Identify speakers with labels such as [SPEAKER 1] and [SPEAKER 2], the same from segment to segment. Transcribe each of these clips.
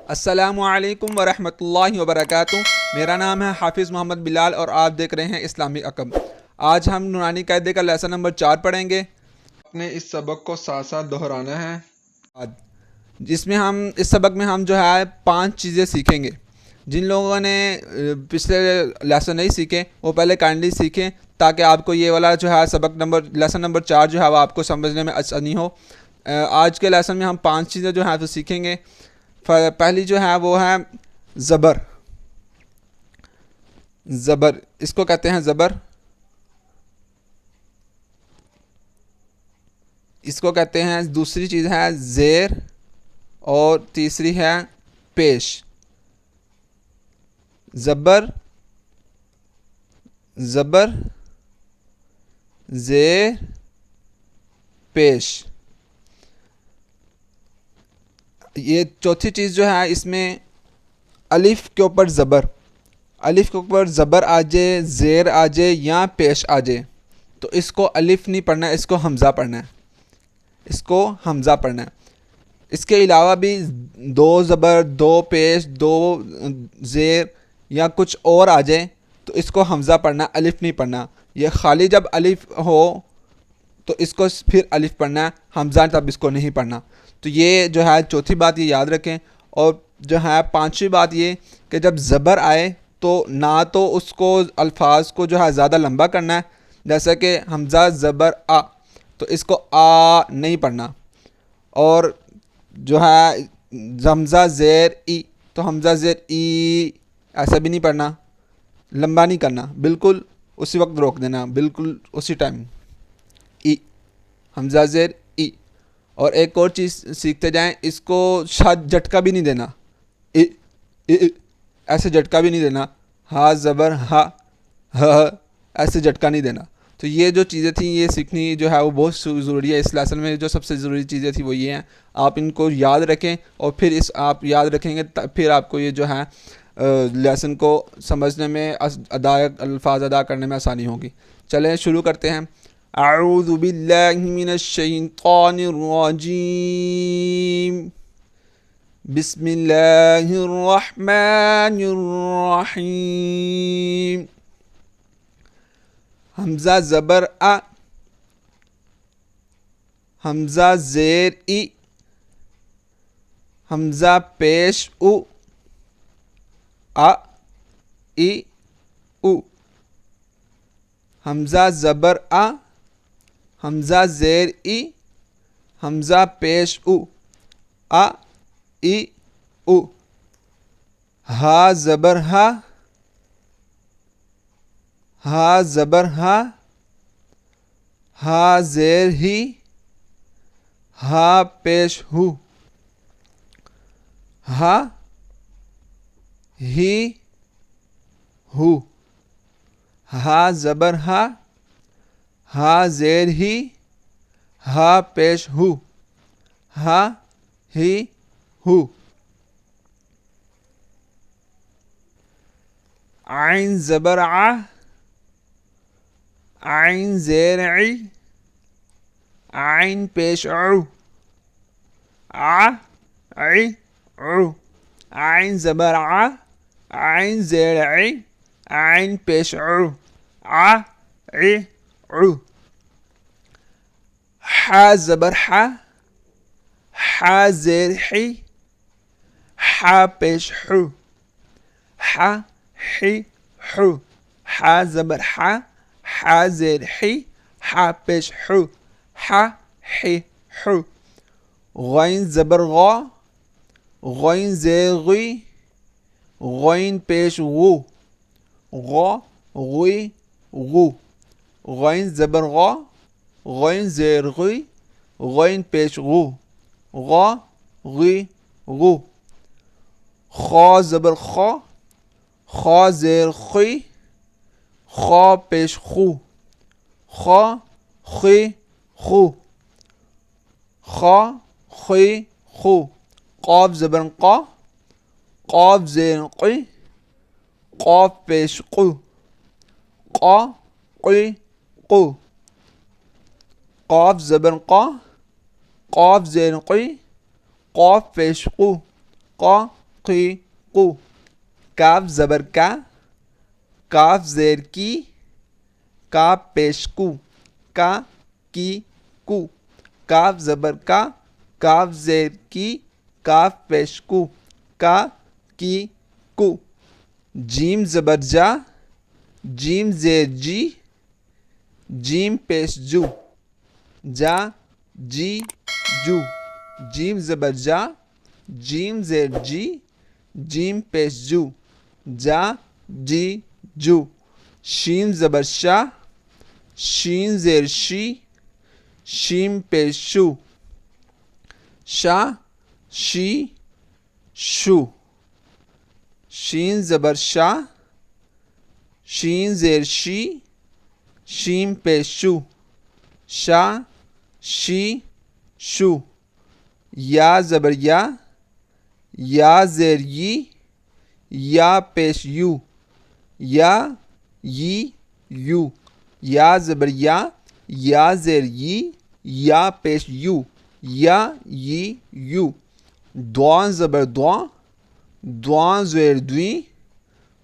[SPEAKER 1] अस्सलामुअलैकुम वरहमतुल्लाहि वबरकातुहू। मेरा नाम है हाफिज़ मोहम्मद बिलाल और आप देख रहे हैं इस्लामिक AQB। आज हम नूरानी कायदे का लेसन नंबर 4 पढ़ेंगे।
[SPEAKER 2] अपने इस सबक को साथ साथ दोहराना है।
[SPEAKER 1] जिसमें हम इस सबक में हम जो है 5 चीज़ें सीखेंगे। जिन लोगों ने पिछले लेसन नहीं सीखे वो पहले काइंडली सीखें, ताकि आपको ये वाला जो है सबक नंबर लेसन नंबर 4 जो है वो आपको समझने में आसानी हो। आज के लेसन में हम 5 चीज़ें जो हैं तो सीखेंगे। पहली जो है वो है ज़बर। ज़बर इसको कहते हैं ज़बर, इसको कहते हैं। दूसरी चीज़ है ज़ेर और तीसरी है पेश। ज़बर, ज़बर, ज़ेर, पेश। ये चौथी चीज़ जो है इसमें अलिफ के ऊपर ज़बर, अलिफ के ऊपर ज़बर आ जाए, ज़ेर आ जाए या पेश आ जाए तो इसको अलिफ नहीं पढ़ना है, इसको हमज़ा पढ़ना है, इसको हमज़ा पढ़ना है। इसके अलावा भी 2 ज़बर, 2 पेश, 2 ज़ेर या कुछ और आ जाए तो इसको हमज़ा पढ़ना, अलिफ नहीं पढ़ना। ये खाली जब अलिफ हो तो इसको फिर अलिफ पढ़ना है, हमज़ा तब इसको नहीं पढ़ना। तो ये जो है चौथी बात ये याद रखें। और जो है पांचवी बात ये कि जब ज़बर आए तो ना तो उसको अल्फाज को जो है ज़्यादा लंबा करना है, जैसे कि हमज़ा ज़बर आ तो इसको आ नहीं पढ़ना। और जो है हमज़ा ज़ेर ई तो हमज़ा ज़ेर ई ऐसा भी नहीं पढ़ना, लंबा नहीं करना, बिल्कुल उसी वक्त रोक देना, बिल्कुल उसी टाइम ई, हमज़ा ज़ेर ई। और एक और चीज़ सीखते जाएं, इसको शायद झटका भी नहीं देना, इ ऐसे झटका भी नहीं देना, हा ज़बर हा, ह ऐसे झटका नहीं देना। तो ये जो चीज़ें थी ये सीखनी जो है वो बहुत ज़रूरी है। इस लेसन में जो सबसे ज़रूरी चीज़ें थी वो ये हैं, आप इनको याद रखें और फिर आप याद रखेंगे फिर आपको ये जो है लेसन को समझने में, अल्फाज अदा करने में आसानी होगी। चलें शुरू करते हैं। अऊज़ु बिल्लाहि मिनश शैतानिर रजीम, बिस्मिल्लाहिर रहमानिर रहीम। हमज़ा ज़बर आ, हमज़ा ज़ेर ई, हमज़ा पेश उ, आ ई उ। हमज़ा ज़बर आ, हमज़ा ज़ेर ई, हमज़ा पेश उ, आ ई उ। हा ज़बर हा, हा ज़बर हा, हा ज़ेर ही, हा पेश हु, हा ही हु। हा ज़बर हा, हा ज़ेर ही, हा पेश हु, हा ही हु। आइन ज़बर आ, आइन ज़ेर ई, आइन पेश उ, आ ई उ। आइन ज़बर आ, आइन ज़ेर ई, आइन पेश उ, आ ई उ। हा ज़बर हा, हा ज़ेर ही, हा पेश हु, हा ही हु। हा ज़बर हा, हा ज़ेर ही, हा पेश हु, हा ही हु। गैन ज़बर गौ, गैन ज़ेर गुई, गैन पेश गु, गौ गुई गु। गैन ज़बर गौ, गैन ज़ेर गुई, गैन पेश गु, गौ गुई गु। खौ ज़बर खौ, खौ ज़ेर खुई, खौ पेश खु, खौ खुई खु, खौ खुई खु। क़ाफ ज़बर क़ा, क़ाफ ज़ेर क़ुई, क़ाफ पेश क़ु, क़ा क़ुई क़ु। क़ाफ ज़बर क़ा, क़ाफ ज़ेर क़ुई, क़ाफ पेश क़ु, क़ा की कु, काफ ज़बर का, काफ ज़ेर की, काफ पेश कु, का की कु, काफ ज़बर का, काफ ज़ेर की, काफ पेश कु, का की कु। जीम ज़बर जा, जीम ज़ेर जी, जीम पेश जू, जा जी जू। जीम ज़बर जा, जीम ज़ेर जी, जीम पेश जू, जा जी जू। शीन ज़बर शा, शीन ज़ेर शी, शीम पेश शू, शा शी शू। शीन ज़बर शा, शीन ज़ेर शी, शीम पेश शू, शा शी शू। या ज़बर या ज़ेर यी, या पेश यू, या यी यू। या ज़बर या ज़ेर यी, या पेश यू, या यी यू। दुआ ज़बर दुआ ज़ेर द्वी,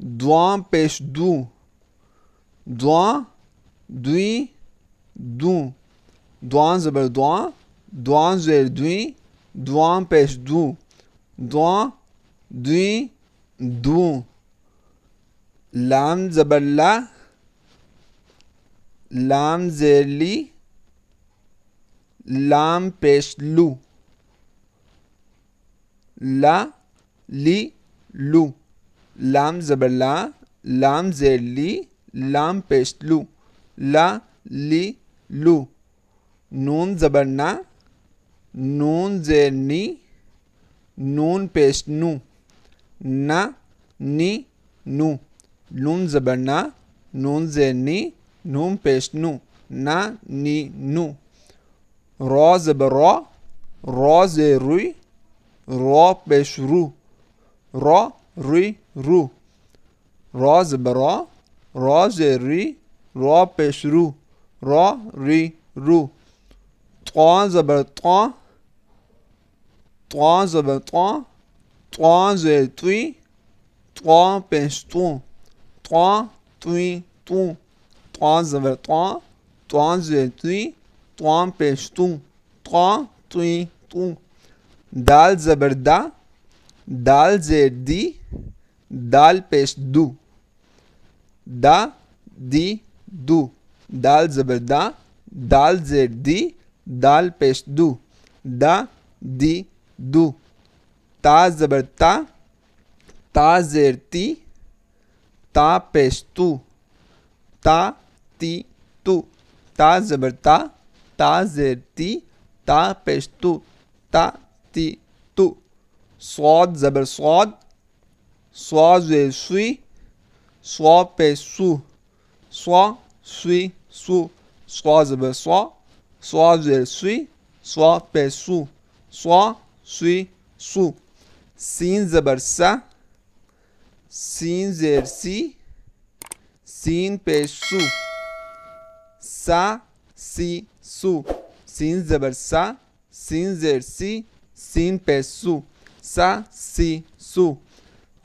[SPEAKER 1] दुआ पेश दू, दुआ द्वी दू। दुआ ज़बर दुआ ज़ेर द्वी, दुआ पेश दू, दुआ द्वी दू। लाम ज़बर ला, लाम ज़ेर ली, लाम पेश लू, ला ली लू। लाम ज़बर ला, लाम ज़ेर ली, लाम पेश लू, ला ली लू। नून ज़बर ना, नून ज़ेर नी, नून पेश नू, ना नी नू। नून ज़बर ना, नून ज़ेर नी, नून पेश नू, ना नी नू। रॉ ज़बर रॉ ज़ेर रुई, रॉ पेश रू, रॉ रुई रू। रॉ ज़बर रॉ ज़ेर रुई, रॉ पेश रू, रॉ रुई रू। त्वा ज़बर त्वा ज़बर त्वा ज़ेर त्वी, त्वा पेश त्वू, त्वा त्वी त्वू। त्वा ज़बर त्वा ज़ेर त्वी, त्वा पेश त्वू, त्वा त्वी त्वू। दाल ज़बर दाल ज़ेर दी, दाल पेश दू, दा दी दू। दाल ज़बर दाल ज़ेर दी, दाल पेश दू, दा दी दू। ता ज़बर ता ज़ेर ती, ता पेश तू, ता ती तू। ता ज़बर ता ज़ेर ती, ता पेश तू, ता ती तू। स्वाद ज़बर स्वा ज़ेर सुई, स्वा पेश सू, स्वा सुई सू। स्वा ज़बर स्वा ज़ेर सुई, स्वा पेश सू, स्वा सुई सू। सीन ज़बर सा, सीन ज़ेर सी, सीन पेश सू, सा सी सू। सीन ज़बर सा, सीन ज़ेर सी, सीन पेश सू, सा सी सू।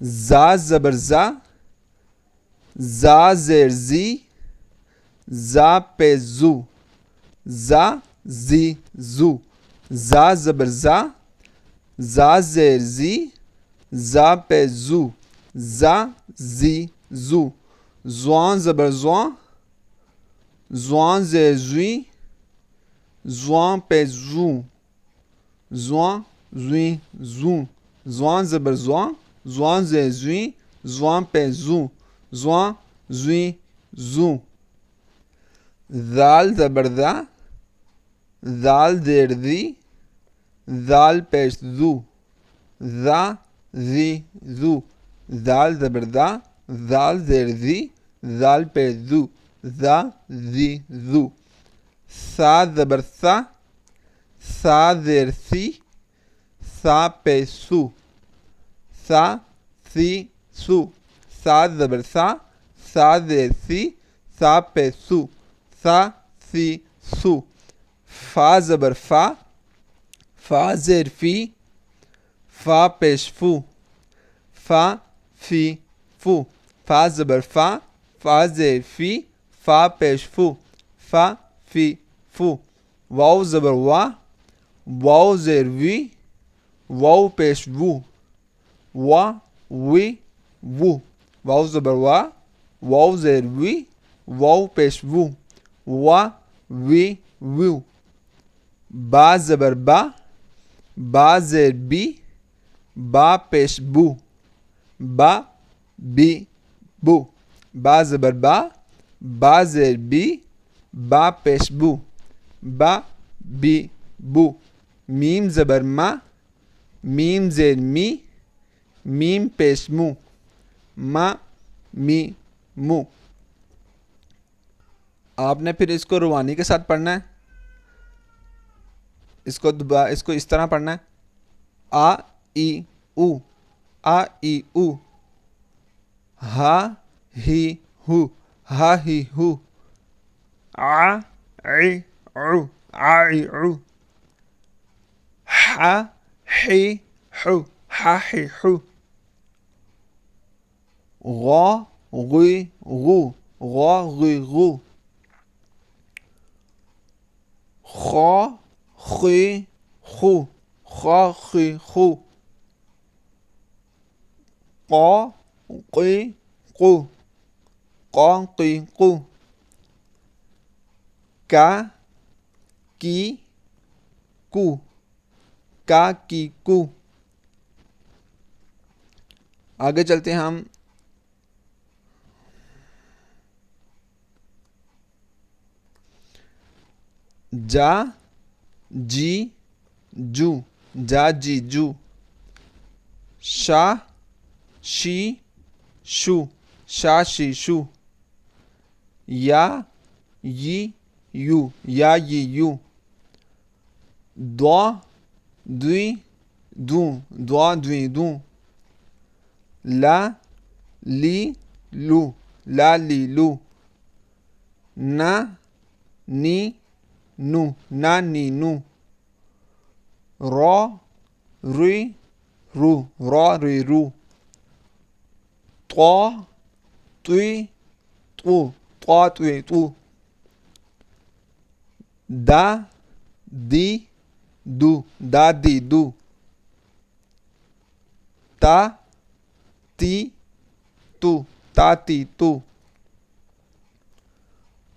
[SPEAKER 1] जा ज़बर जा ज़ेर जी, जा पेश जू, जा जी जू। जा ज़बर जा ज़ेर जी, जा पेश जू, जा जी जू। ज़्वां ज़बर ज़्वां ज़ेर ज़ुई, ज़्वां पेश जू, ज़्वां ज़ुई जू। ज़्वां ज़बर ज़्वां ज़ेर ज़ुई, ज़्वां पेश जू, ज़्वां ज़ुई जू। दाल ज़बर दाल ज़ेर दी, दाल पेश दू, दा दी दू। दाल ज़बर दाल ज़ेर दी, दाल पेश दू, दा दी दू। सा ज़बर सा ज़ेर सी, सा पेश सू, सा सी सू। सा ज़बर सा ज़ेर सी, सा पेश सू, सा सी सू। फा ज़बर फा ज़ेर फी, फा पेश फू, फा फी फू, फा ज़बर फा ज़ेर फी, फा पेश फू, फा फी फू। वाव ज़बर वाव ज़ेर वी, वाव पेश वू, वा वी वू। वाव ज़बर वाव ज़ेर वी, वाव पेश वू, वा वी वू। बा ज़बर बा ज़ेर बी, बा पेश बू, बा बी बू। बा ज़बर बा ज़ेर बी, बा पेश बू, बा बी बू। मीम ज़बर मीम ज़ेर मी, मीम पेश मू, मा मी मू। आपने फिर इसको रुवानी के साथ पढ़ना है। इसको इस तरह पढ़ना है। आ ई उ, आ ई उ। हा ही हु, हा ही हु। आ ई उ, आ ई उ। हा ही हु, हा ही हु। गौ गुई गु, गौ गुई गु। खौ खुई खु, खौ खुई खु। कौ कुई कु, कौ कुई कु। का की कु, का की कु। आगे चलते हैं हम। जा जी जू, जा जी जू। शा शी शू, शा शी शू। या यी यू, या यी यू। द्वा द्वी दू, द्वा द्वी दू। ला ली लू, ला ली लू। ना नी नू, ना नी नू। रौ रुई रू, रौ रुई रू। त्वा तुई तू, त्वा तुई तू। दा दी दू, दा दी दू। ता ती तू, ता ती तू।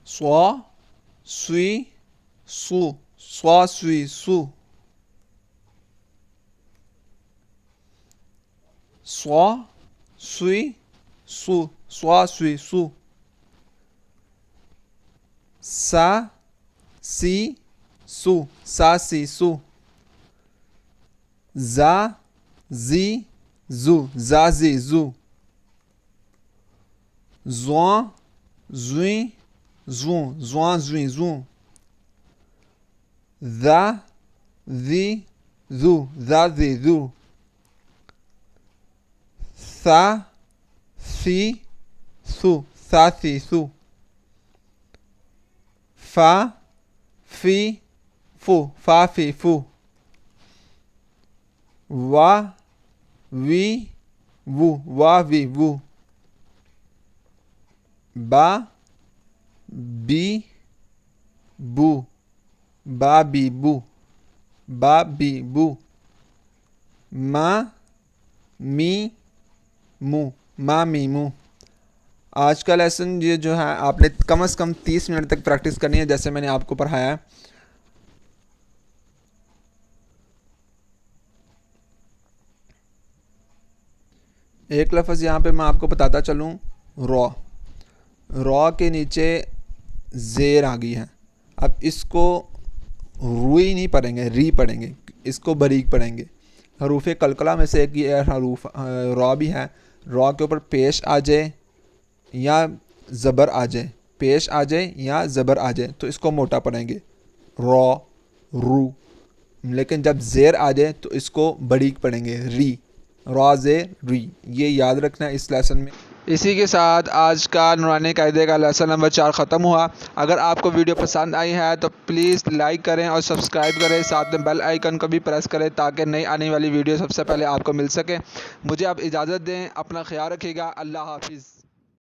[SPEAKER 1] स्वा सुई सु, स्वा सुई सु। स्वा सुई सु, स्वा सुई सु। सा सी सु, सा सी सु। जा जी जू, जा जी जू। ज़्वा ज़ुई ज़ू, ज़्वा ज़ुई ज़ू। ज़ा ज़ी ज़ू, ज़ा ज़ी ज़ू। सा सी सु, सा सी सु। फा फी फू, फा फी फू। वा वी वू, वा वी वू। बा बी बू, बा बी बू, बा बी बू। मा मी मू, मा मी मू। आज का लेसन ये जो है आपने कम से कम 30 मिनट तक प्रैक्टिस करनी है, जैसे मैंने आपको पढ़ाया है। एक लफ्ज़ यहाँ पे मैं आपको बताता चलूँ, रॉ। रॉ के नीचे ज़ेर आ गई है। अब इसको रुई नहीं पढ़ेंगे, री पढ़ेंगे, इसको बारीक पढ़ेंगे। हरूफ कलकला में से एक ये हरूफ रॉ भी है। रॉ के ऊपर पेश आ जाए या ज़बर आ जाए, पेश आ जाए या ज़बर आ जाए तो इसको मोटा पढ़ेंगे, रॉ रू। लेकिन जब ज़ेर आ जाए तो इसको बारीक पढ़ेंगे, री, रॉ ज़ेर री। ये याद रखना है इस लेसन में। इसी के साथ आज का नूरानी कायदे का लेसन नंबर 4 ख़त्म हुआ। अगर आपको वीडियो पसंद आई है तो प्लीज़ लाइक करें और सब्सक्राइब करें, साथ में बेल आइकन को भी प्रेस करें ताकि नई आने वाली वीडियो सबसे पहले आपको मिल सके। मुझे आप इजाज़त दें, अपना ख्याल रखिएगा। अल्लाह हाफिज़।